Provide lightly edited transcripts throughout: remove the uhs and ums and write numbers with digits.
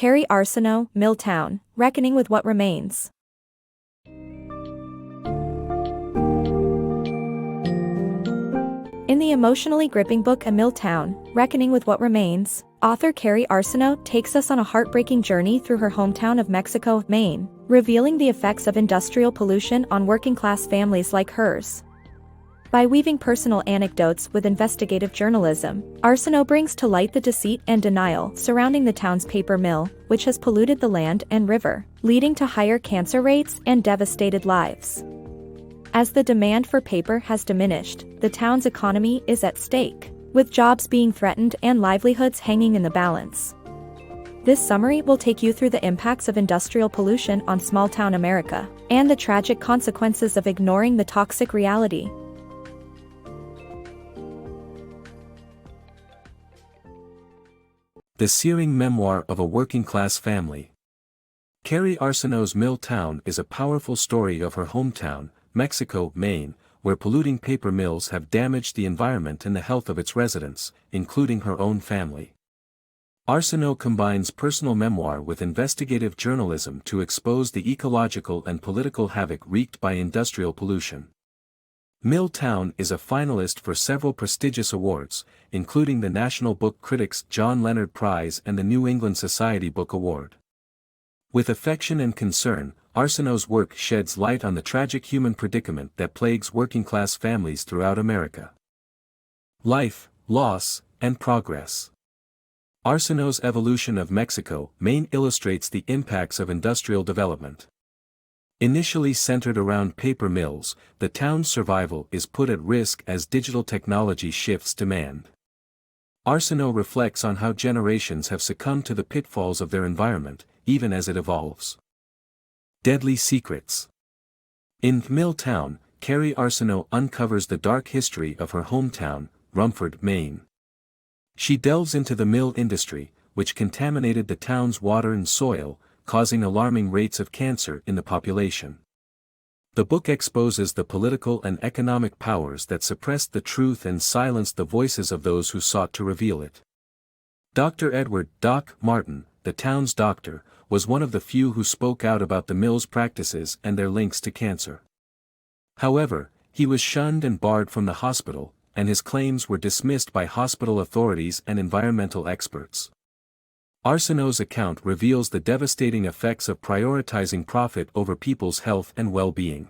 Kerri Arsenault, Milltown, Reckoning with What Remains. In the emotionally gripping book A Milltown, Reckoning with What Remains, author Kerri Arsenault takes us on a heartbreaking journey through her hometown of Mexico, Maine, revealing the effects of industrial pollution on working-class families like hers. By weaving personal anecdotes with investigative journalism, Arsenault brings to light the deceit and denial surrounding the town's paper mill, which has polluted the land and river, leading to higher cancer rates and devastated lives. As the demand for paper has diminished, the town's economy is at stake, with jobs being threatened and livelihoods hanging in the balance. This summary will take you through the impacts of industrial pollution on small-town America, and the tragic consequences of ignoring the toxic reality. The Searing Memoir of a Working-Class Family. Kerri Arsenault's Milltown is a powerful story of her hometown, Mexico, Maine, where polluting paper mills have damaged the environment and the health of its residents, including her own family. Arsenault combines personal memoir with investigative journalism to expose the ecological and political havoc wreaked by industrial pollution. Milltown is a finalist for several prestigious awards, including the National Book Critics John Leonard Prize and the New England Society Book Award. With affection and concern, Arsenault's work sheds light on the tragic human predicament that plagues working-class families throughout America. Life, loss, and progress. Arsenault's evolution of Mexico, Maine illustrates the impacts of industrial development. Initially centered around paper mills, the town's survival is put at risk as digital technology shifts demand. Arsenault reflects on how generations have succumbed to the pitfalls of their environment, even as it evolves. Deadly Secrets. In Milltown, Kerri Arsenault uncovers the dark history of her hometown, Rumford, Maine. She delves into the mill industry, which contaminated the town's water and soil, causing alarming rates of cancer in the population. The book exposes the political and economic powers that suppressed the truth and silenced the voices of those who sought to reveal it. Dr. Edward "Doc" Martin, the town's doctor, was one of the few who spoke out about the mill's practices and their links to cancer. However, he was shunned and barred from the hospital, and his claims were dismissed by hospital authorities and environmental experts. Arsenault's account reveals the devastating effects of prioritizing profit over people's health and well-being.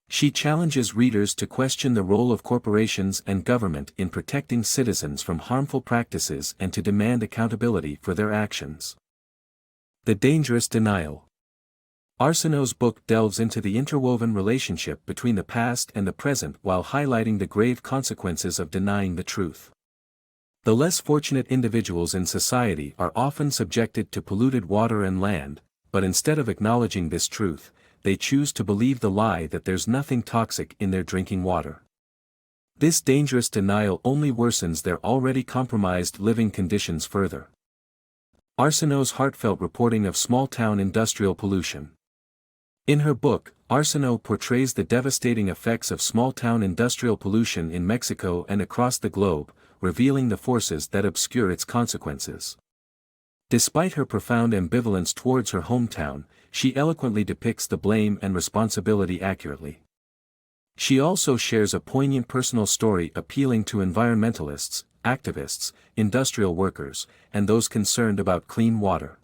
She challenges readers to question the role of corporations and government in protecting citizens from harmful practices and to demand accountability for their actions. The Dangerous Denial. Arsenault's book delves into the interwoven relationship between the past and the present while highlighting the grave consequences of denying the truth. The less fortunate individuals in society are often subjected to polluted water and land, but instead of acknowledging this truth, they choose to believe the lie that there's nothing toxic in their drinking water. This dangerous denial only worsens their already compromised living conditions further. Arsenault's heartfelt reporting of small-town industrial pollution. In her book, Arsenault portrays the devastating effects of small-town industrial pollution in Mexico and across the globe, revealing the forces that obscure its consequences. Despite her profound ambivalence towards her hometown, she eloquently depicts the blame and responsibility accurately. She also shares a poignant personal story appealing to environmentalists, activists, industrial workers, and those concerned about clean water.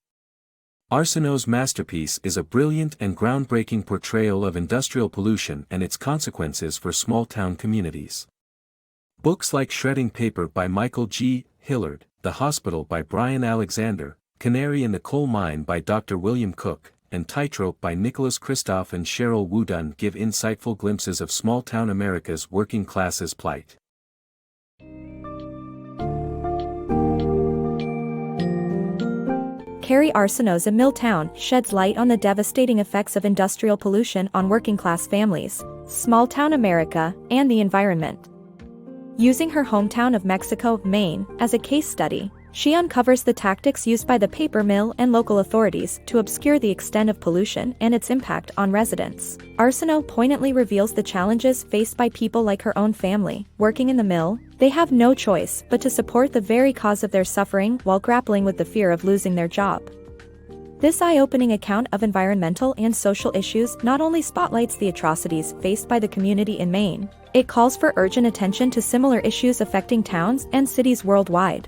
Arsenault's masterpiece is a brilliant and groundbreaking portrayal of industrial pollution and its consequences for small-town communities. Books like Shredding Paper by Michael G. Hillard, The Hospital by Brian Alexander, Canary in the Coal Mine by Dr. William Cook, and Tightrope by Nicholas Kristof and Cheryl Wooden give insightful glimpses of small-town America's working class's plight. Kerri Arsenault's A Milltown sheds light on the devastating effects of industrial pollution on working-class families, small-town America, and the environment. Using her hometown of Mexico, Maine, as a case study, she uncovers the tactics used by the paper mill and local authorities to obscure the extent of pollution and its impact on residents. Arsenault poignantly reveals the challenges faced by people like her own family. Working in the mill, they have no choice but to support the very cause of their suffering while grappling with the fear of losing their job. This eye-opening account of environmental and social issues not only spotlights the atrocities faced by the community in Maine, it calls for urgent attention to similar issues affecting towns and cities worldwide.